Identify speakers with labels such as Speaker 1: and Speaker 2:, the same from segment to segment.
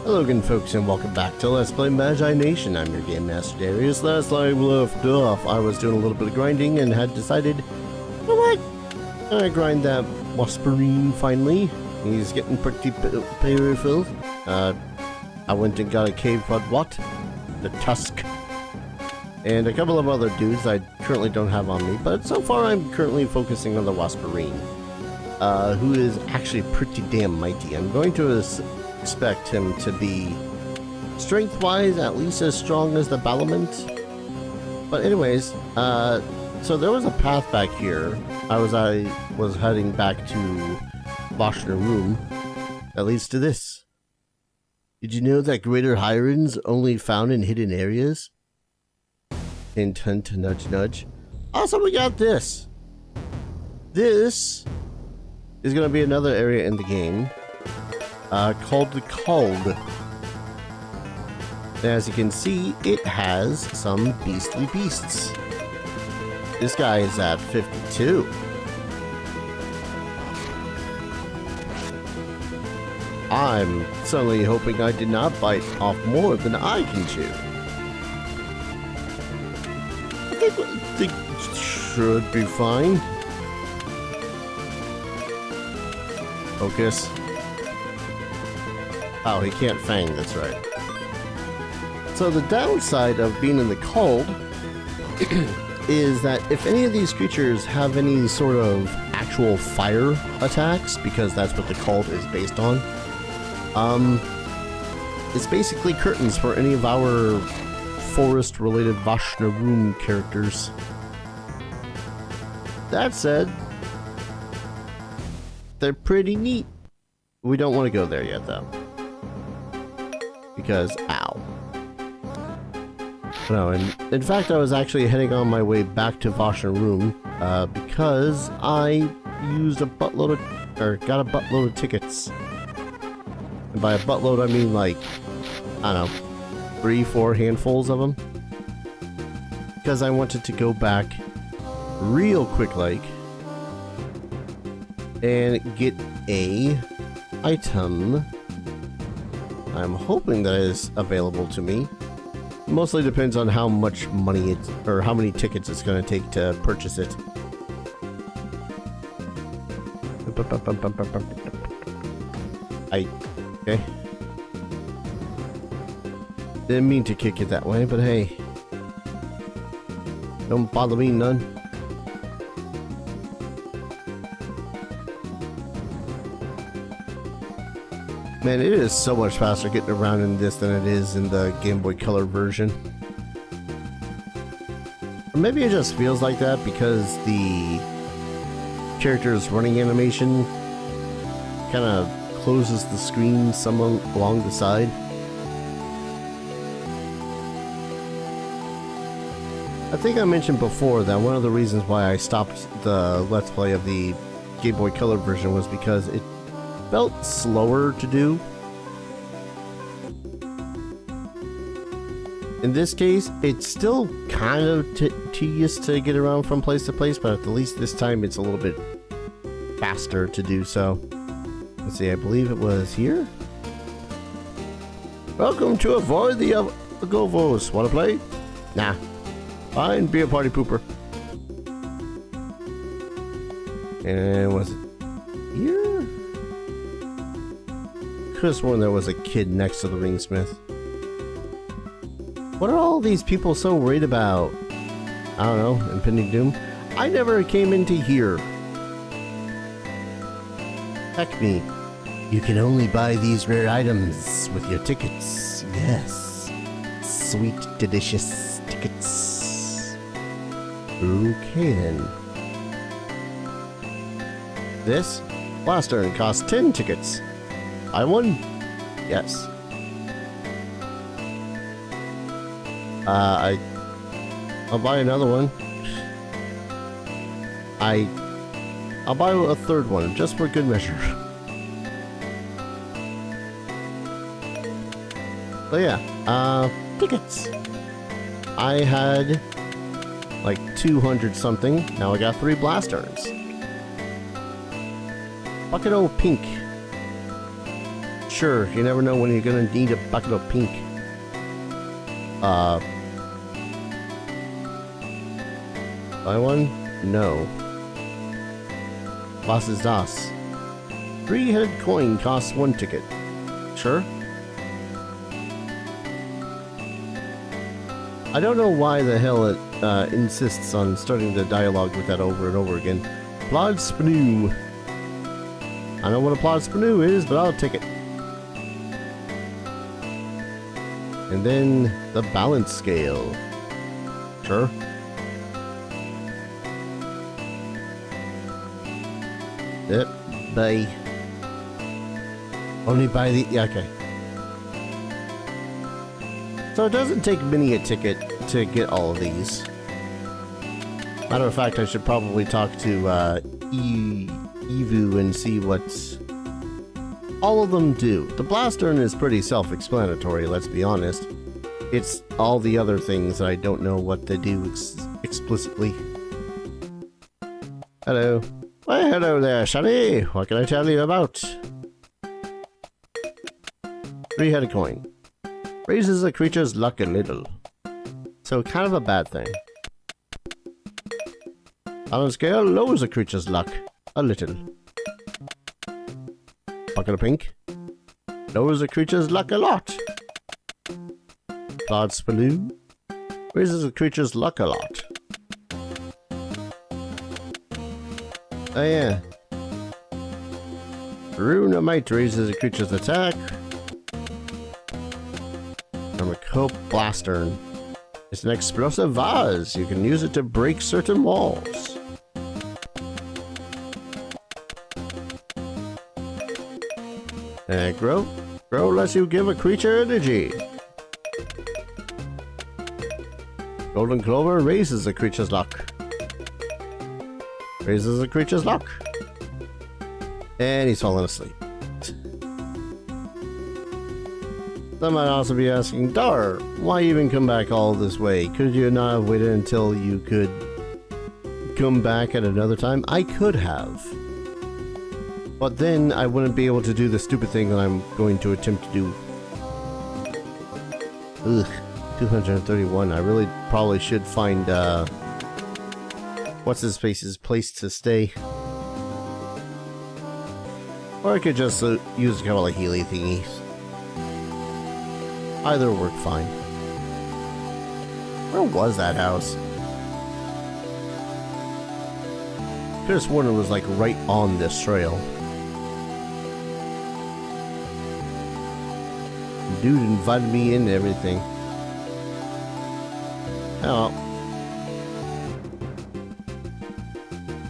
Speaker 1: Hello again folks and welcome back to Let's Play Magi-Nation. I'm your Game Master Darius. Last time we left off, I was doing a little bit of grinding and had decided, you know what, I grind that Wasperine finally. He's getting pretty powerful. I went and got a cave called what? The Tusk. And a couple of other dudes I currently don't have on me, but so far I'm currently focusing on the Wasperine, who is actually pretty damn mighty. I'm going to expect him to be strength-wise at least as strong as the Battlement. But anyways, so there was a path back here. I was heading back to Voshner Room that leads to this. Did you know that greater Hyren's only found in hidden areas? Hint, hint, nudge, nudge. Also, we got this. This is going to be another area in the game called the Called. And as you can see, it has some beastly beasts. This guy is at 52. I'm suddenly hoping I did not bite off more than I can chew. I think it should be fine. Focus. Oh, he can't fang, that's right. So the downside of being in the cold is that if any of these creatures have any sort of actual fire attacks, because that's what the cold is based on, it's basically curtains for any of our forest-related Voshner Room characters. That said, they're pretty neat. We don't want to go there yet, though. Because, ow. No, in fact, I was actually heading on my way back to Voshner Room, because I used a buttload of, or got a buttload of tickets. And by a buttload, I mean like, I don't know, 3-4 handfuls of them. Because I wanted to go back real quick like and get a item. I'm hoping that is available to me. Mostly depends on how much money it's, or how many tickets it's going to take to purchase it. Okay. Didn't mean to kick it that way, but hey. Don't bother me none. Man, it is so much faster getting around in this than it is in the Game Boy Color version. Or maybe it just feels like that because the character's running animation kind of closes the screen somewhat along the side. I think I mentioned before that one of the reasons why I stopped the Let's Play of the Game Boy Color version was because it felt slower to do. In this case, it's still kind of tedious to get around from place to place, but at least this time it's a little bit faster to do so. Let's see, I believe it was here. Welcome to Avoid the Govos. Wanna play? Nah. Fine, be a party pooper. And was it here? Could have sworn there was a kid next to the ringsmith. What are all these people so worried about? I don't know, impending doom? I never came into here. Heck me. You can only buy these rare items with your tickets. Yes. Sweet, delicious tickets. Okay then. This blaster costs 10 tickets. Buy one? Yes. I'll buy another one. I'll buy a third one just for good measure. But yeah, tickets. I had like 200 something. Now I got 3 blasters. Bucket o' pink. sure, you never know when you're gonna need a bucket of pink. Buy one? No. Was ist das? 3-headed coin costs 1 ticket. Sure. I don't know why the hell it insists on starting the dialogue with that over and over again. Plod Spnoo. I know what a Plod Spnoo is, but I'll take it. And then the balance scale. Sure. Yep, buy. Only buy the... Yeah, okay. So it doesn't take many a ticket to get all of these. Matter of fact, I should probably talk to Evu and see what all of them do. The Blastern is pretty self-explanatory, let's be honest. It's all the other things that I don't know what they do explicitly. Hello. Well, hello there, Shani. What can I tell you about? 3-headed coin. Raises a creature's luck a little. So kind of a bad thing. Balance scale lowers a creature's luck a little. Bucket of pink. Lowers a creature's luck a lot. Plod Spaloo. Raises a creature's luck a lot. Oh yeah. Runamite raises a creature's attack. Cope Blastern. It's an explosive vase. You can use it to break certain walls. And grow. Grow lets you give a creature energy. Golden Clover raises a creature's luck. Raises a creature's luck. And he's fallen asleep. Some might also be asking, Dar, why even come back all this way? Could you not have waited until you could come back at another time? I could have. But then I wouldn't be able to do the stupid thing that I'm going to attempt to do. Ugh, 231. I really probably should find, what's his face's place to stay. Or I could just use a couple of Healy thingies. Either work fine. Where was that house? Could have sworn it was like right on this trail. Dude invited me in and everything. Oh.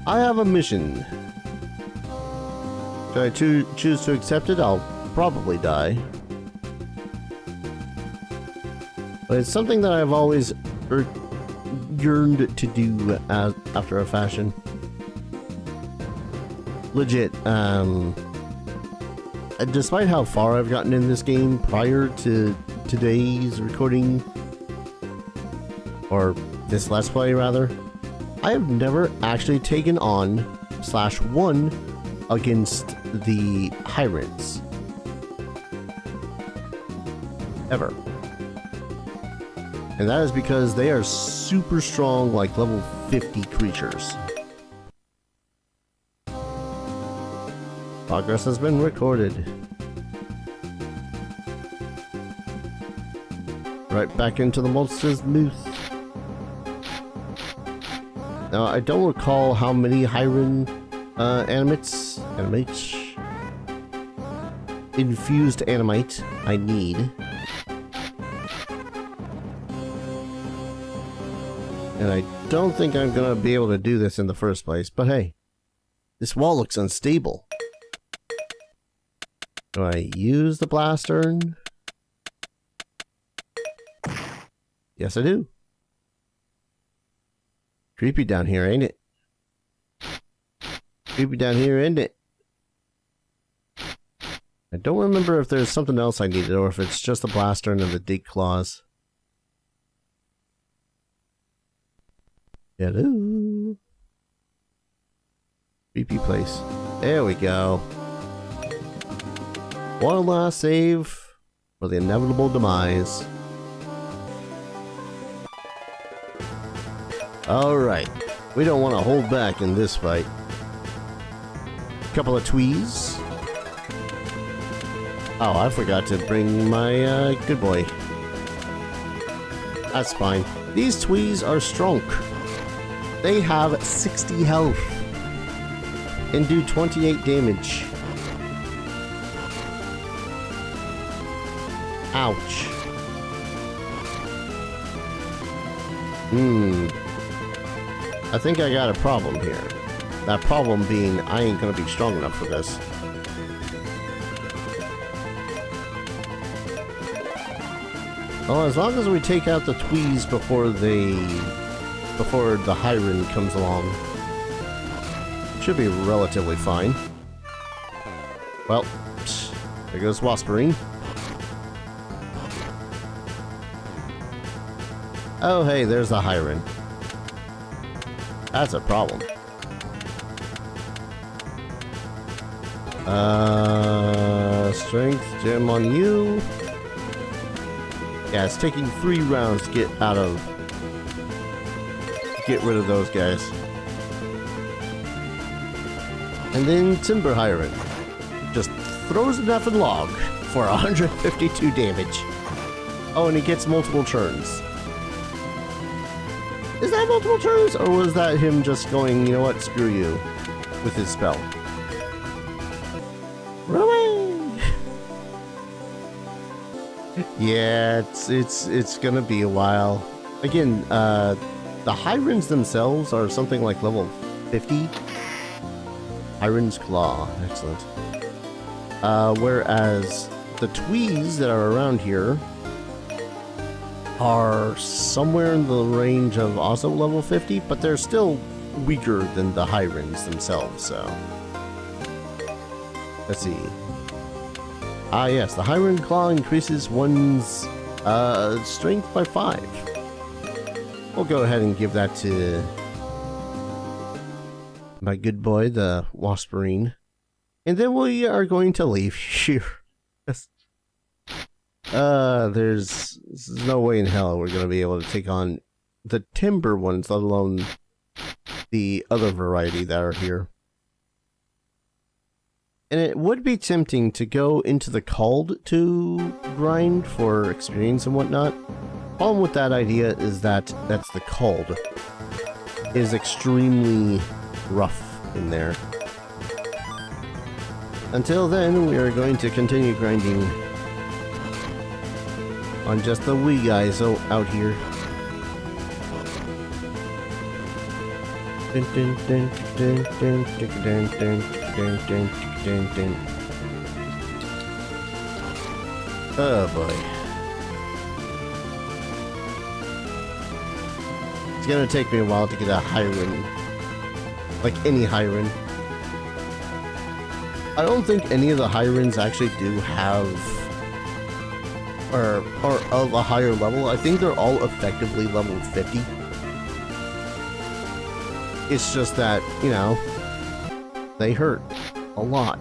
Speaker 1: I have a mission. Should I choose to accept it? I'll probably die. But it's something that I've always yearned to do after a fashion. Legit, despite how far I've gotten in this game prior to today's recording, or this Let's Play rather, I have never actually taken on / won against the Hyrens. Ever. And that is because they are super strong, like level 50 creatures. Progress has been recorded. Right back into the monster's booth. Now, I don't recall how many Hyren animates, infused animite I need. And I don't think I'm gonna be able to do this in the first place, but hey, this wall looks unstable. Do I use the Blastern? Yes, I do. Creepy down here, ain't it? Creepy down here, ain't it? I don't remember if there's something else I needed or if it's just the Blastern and the Dig Claws. Hello. Creepy place. There we go. One last save for the inevitable demise. Alright, we don't want to hold back in this fight. Couple of tweez. Oh, I forgot to bring my good boy. That's fine. These tweez are strong. They have 60 health and do 28 damage. Ouch. I think I got a problem here. That problem being I ain't gonna be strong enough for this. Well, as long as we take out the tweez before the Hyren comes along, should be relatively fine. Well, there goes Wasperine. Oh hey, there's the Hyren. That's a problem. Strength gem on you. Yeah, it's taking 3 rounds to get rid of those guys. And then Timber Hyren just throws an effing log for 152 damage. Oh, and he gets multiple turns. Is that multiple turns, or was that him just going, you know what, screw you, with his spell? Run away! Yeah, it's gonna be a while. Again, the Hyrens themselves are something like level 50. Hyren's Claw, excellent. Whereas the tweez that are around here are somewhere in the range of also level 50, but they're still weaker than the Hyrens themselves, so... Let's see. Ah yes, the Hyren Claw increases one's strength by 5. We'll go ahead and give that to my good boy, the Wasperine. And then we are going to leave here. There's no way in hell we're going to be able to take on the timber ones, let alone the other variety that are here. And it would be tempting to go into the called to grind for experience and whatnot. Problem with that idea is that that's the called. It is extremely rough in there. Until then, we are going to continue grinding on just the wee guys out here. Oh boy. It's gonna take me a while to get a Hyren. Like any Hyren. I don't think any of the Hyrens actually do have are of a higher level. I think they're all effectively level 50. It's just that, you know, they hurt a lot.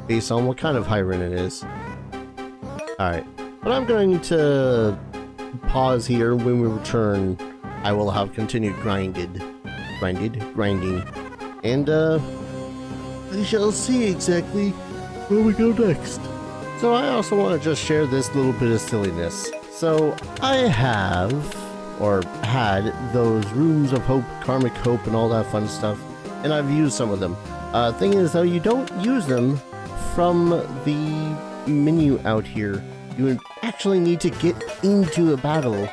Speaker 1: Based on what kind of Hyren it is. Alright. But I'm going to pause here. When we return, I will have continued grinding. And, we shall see exactly where we go next. So I also want to just share this little bit of silliness. So I have, or had, those Runes of Hope, Karmic Hope, and all that fun stuff, and I've used some of them. Thing is, though, you don't use them from the menu out here. You actually need to get into a battle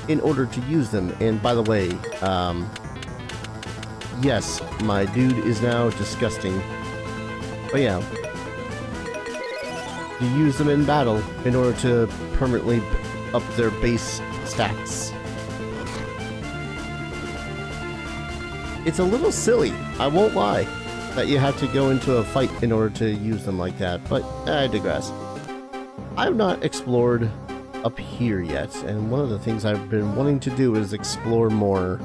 Speaker 1: in order to use them. And by the way, yes, my dude is now disgusting. But yeah, you use them in battle in order to permanently up their base stats. It's a little silly, I won't lie, that you have to go into a fight in order to use them like that, but I digress. I've not explored up here yet, and one of the things I've been wanting to do is explore more.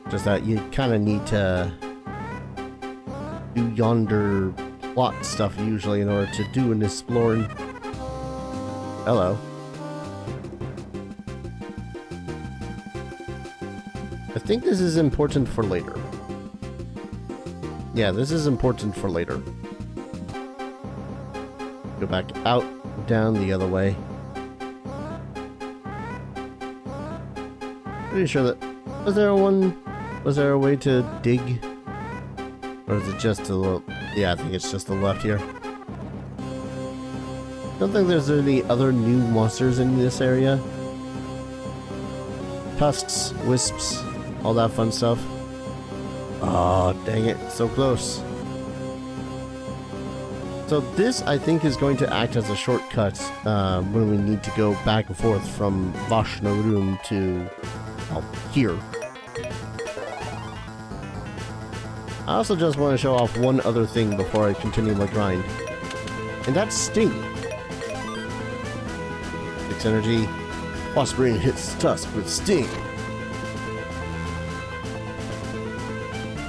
Speaker 1: Just that you kind of need to do yonder plot stuff usually in order to do in exploring. Hello. I think this is important for later. Yeah, this is important for later. Go back out, down the other way. Pretty sure that... Was there a way to dig? Or is it just to the... Yeah, I think it's just to the left here. Don't think there's any other new monsters in this area. Tusks, wisps, all that fun stuff. Oh, dang it. So close. So this, I think, is going to act as a shortcut when we need to go back and forth from Vashnarum to here. I also just want to show off one other thing before I continue my grind. And that's Sting. 6 energy. Waspering hits Tusk with Sting.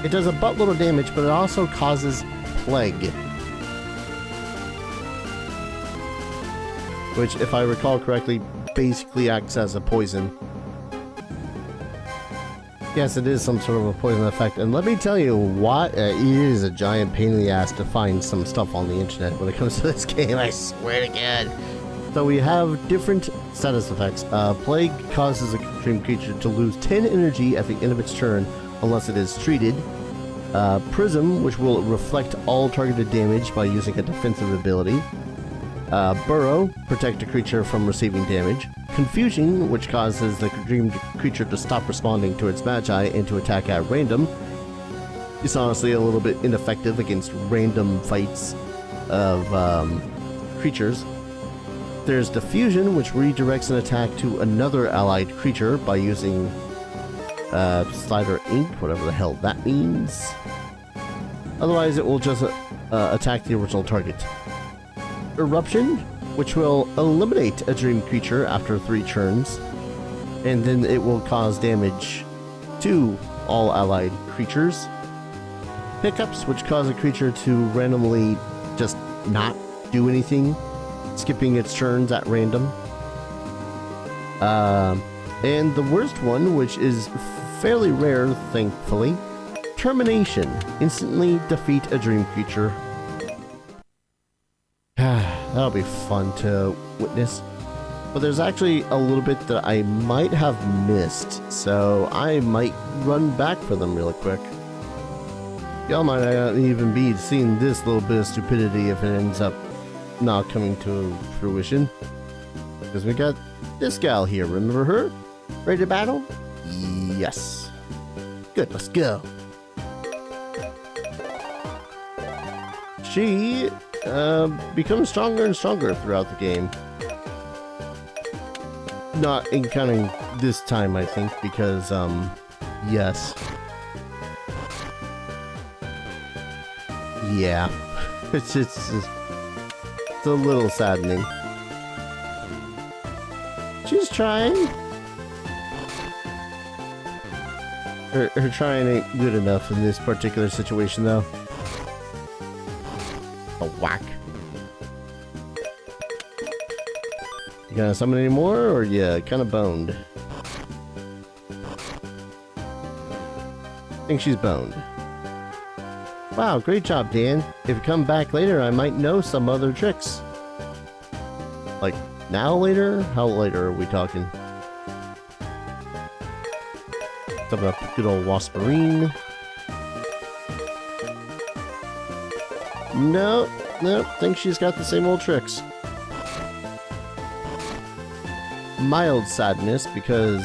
Speaker 1: It does a buttload of damage, but it also causes Plague. Which, if I recall correctly, basically acts as a poison. Yes, it is some sort of a poison effect, and let me tell you what, it is a giant pain in the ass to find some stuff on the internet when it comes to this game, I swear to God. So we have different status effects. Plague causes a extreme creature to lose 10 energy at the end of its turn unless it is treated. Prism, which will reflect all targeted damage by using a defensive ability. Burrow, protect a creature from receiving damage. Confusion, which causes the dreamed creature to stop responding to its Magi and to attack at random. It's honestly a little bit ineffective against random fights of creatures. There's Diffusion, which redirects an attack to another allied creature by using Slider Ink, whatever the hell that means. Otherwise, it will just attack the original target. Eruption, which will eliminate a dream creature after 3 turns, and then it will cause damage to all allied creatures. Pickups, which cause a creature to randomly just not do anything, skipping its turns at random. And the worst one, which is fairly rare, thankfully, Termination. Instantly defeat a dream creature. That'll be fun to witness. But there's actually a little bit that I might have missed, so I might run back for them real quick. Y'all might not even be seeing this little bit of stupidity if it ends up not coming to fruition. Because we got this gal here, remember her? Ready to battle? Yes. Good, let's go. She becomes stronger and stronger throughout the game. Not encountering this time, I think, because, yes. Yeah. It's a little saddening. She's trying. Her trying ain't good enough in this particular situation, though. A whack. You gonna summon any more, or you kind of boned? I think she's boned. Wow, great job, Dan. If you come back later, I might know some other tricks. Like, now later? How later are we talking? Summon up good old Wasperine. No, think she's got the same old tricks. Mild sadness, because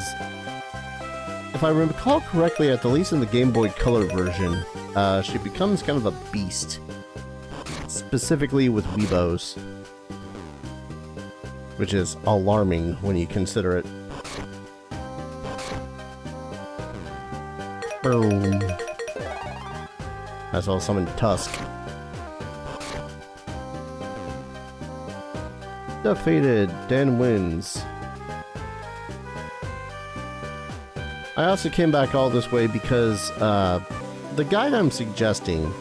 Speaker 1: if I recall correctly, at the least in the Game Boy Color version, she becomes kind of a beast. Specifically with Weebos. Which is alarming when you consider it. Boom. As well summon Tusk. Defeated. Dan wins. I also came back all this way because the guide I'm suggesting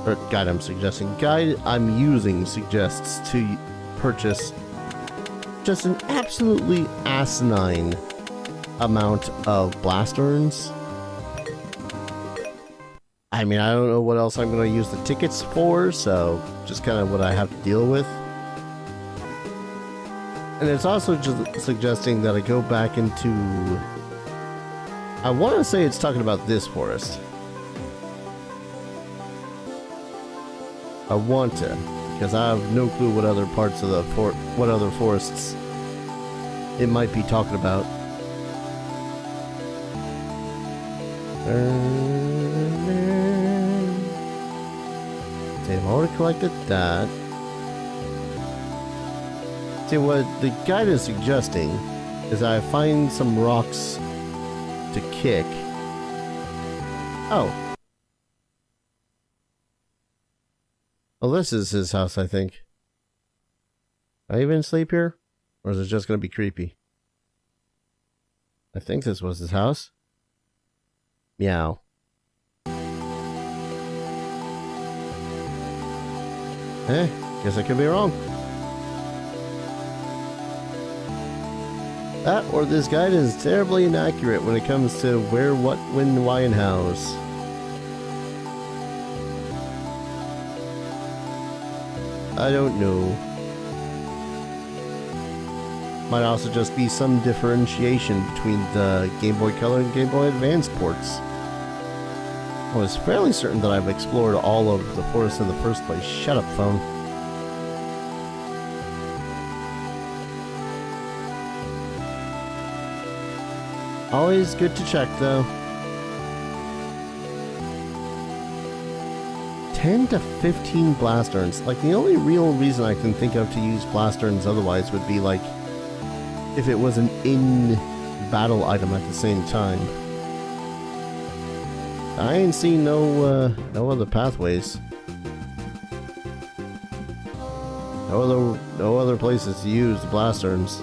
Speaker 1: or guide I'm suggesting, guide I'm using suggests to purchase just an absolutely asinine amount of blast urns. I mean, I don't know what else I'm going to use the tickets for, so just kind of what I have to deal with. And it's also just suggesting that I go back into... I want to say it's talking about this forest. I want to, because I have no clue what other parts of the what other forests it might be talking about. See, I've already collected that. See, what the guide is suggesting is I find some rocks to kick. Oh. Well, this is his house, I think. Are I even sleep here? Or is it just going to be creepy? I think this was his house. Meow. Guess I could be wrong. That or this guide is terribly inaccurate when it comes to where, what, when, why, and hows. I don't know. Might also just be some differentiation between the Game Boy Color and Game Boy Advance ports. I was fairly certain that I've explored all of the forest in the first place. Shut up, phone. Always good to check, though. 10 to 15 blast urns. Like, the only real reason I can think of to use blast urns otherwise would be, like, if it was an in-battle item at the same time. I ain't seen no other pathways. No other places to use the blast urns.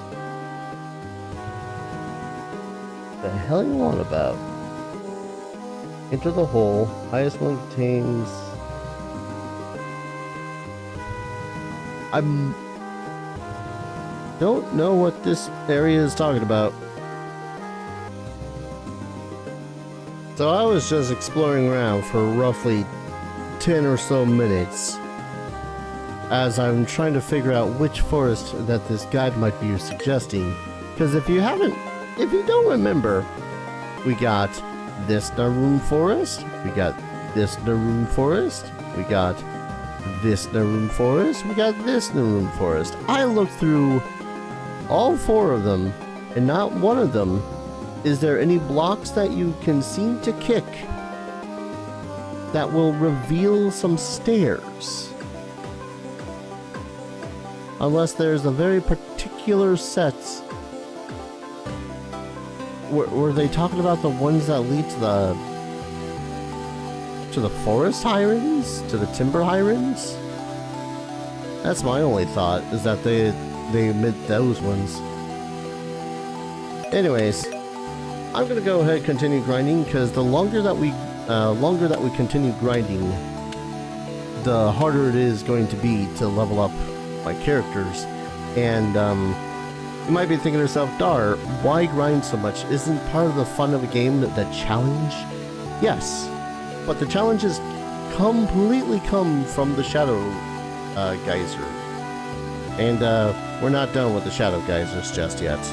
Speaker 1: The hell you on about? Enter the hole. Highest one contains... don't know what this area is talking about. So I was just exploring around for roughly 10 or so minutes as I'm trying to figure out which forest that this guide might be suggesting. Because if you don't remember, we got this Naroon forest, we got this Naroon forest, we got this Naroon forest, we got this Naroon forest. I looked through all 4 of them, and not one of them is there any blocks that you can seem to kick that will reveal some stairs. Unless there's a very particular set. Were they talking about the ones that lead to the forest Hyrens? To the timber Hyrens? That's my only thought, is that they meant those ones. Anyways, I'm gonna go ahead and continue grinding, because the longer that we continue grinding, the harder it is going to be to level up my characters. And you might be thinking to yourself, Dar, why grind so much? Isn't part of the fun of a game the challenge? Yes, but the challenges completely come from the Shadow Geyser. And we're not done with the Shadow Geysers just yet.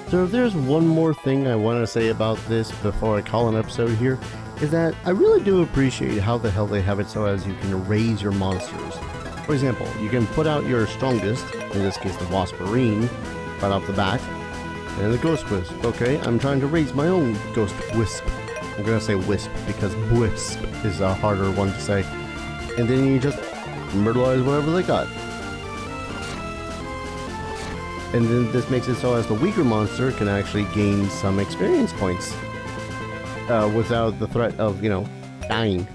Speaker 1: So if there's one more thing I want to say about this before I call an episode here, is that I really do appreciate how the hell they have it so as you can raise your monsters. For example, you can put out your strongest, in this case the Wasperine, right off the bat, and the Ghost Wisp. Okay, I'm trying to raise my own Ghost Wisp. I'm gonna say Wisp because Wisp is a harder one to say. And then you just murderize whatever they got. And then this makes it so as the weaker monster can actually gain some experience points without the threat of, dying.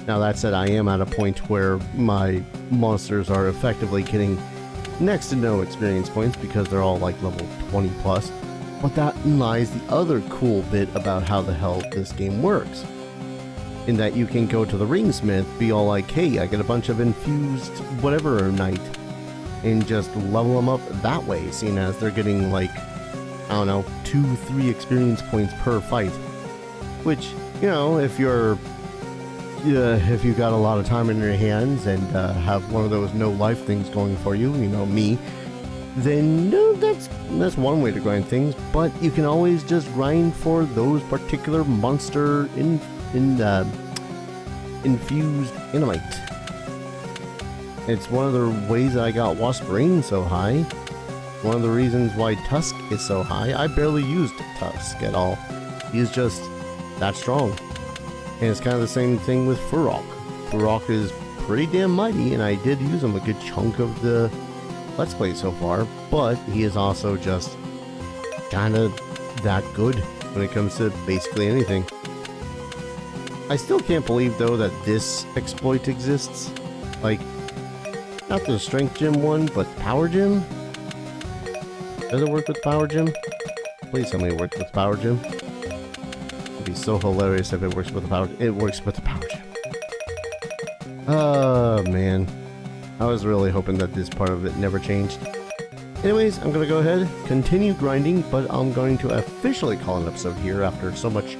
Speaker 1: Now that said, I am at a point where my monsters are effectively getting next to no experience points because they're all like level 20 plus. But that lies the other cool bit about how the hell this game works. in that you can go to the ringsmith, be all like, hey, I get a bunch of infused whatever knight, and just level them up that way, seeing as they're getting like, I don't know, 2-3 experience points per fight. Which, you know, if you've got a lot of time in your hands and have one of those no life things going for you, you know, me, then no, that's one way to grind things. But you can always just grind for those particular monster infused Enamite. It's one of the ways that I got Wasparine so high. One of the reasons why Tusk is so high. I barely used Tusk at all. He's just that strong. And it's kind of the same thing with Furrock. Furrock is pretty damn mighty, and I did use him a good chunk of the Let's Play so far, but he is also just kind of that good when it comes to basically anything. I still can't believe, though, that this exploit exists. Like, not the Strength Gym one, but Power Gym? Does it work with Power Gym? Please tell me it works with Power Gym. It'd be so hilarious if it works with the Power Gym. It works with the Power Gym. Oh, man. I was really hoping that this part of it never changed. Anyways, I'm gonna go ahead, continue grinding, but I'm going to officially call an episode here after so much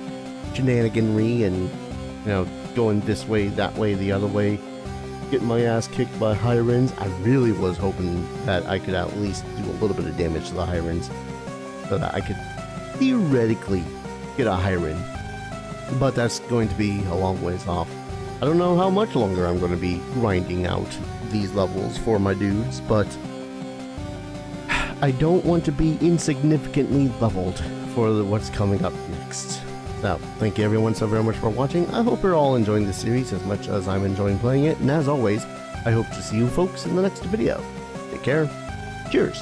Speaker 1: shenaniganry and, you know, going this way, that way, the other way, getting my ass kicked by Hyrens. I really was hoping that I could at least do a little bit of damage to the Hyrens so that I could theoretically get a Hyren. But that's going to be a long ways off. I don't know how much longer I'm going to be grinding out these levels for my dudes, but I don't want to be insignificantly leveled for what's coming up next. So, thank you everyone so very much for watching. I hope you're all enjoying the series as much as I'm enjoying playing it, and as always, I hope to see you folks in the next video. Take care. Cheers.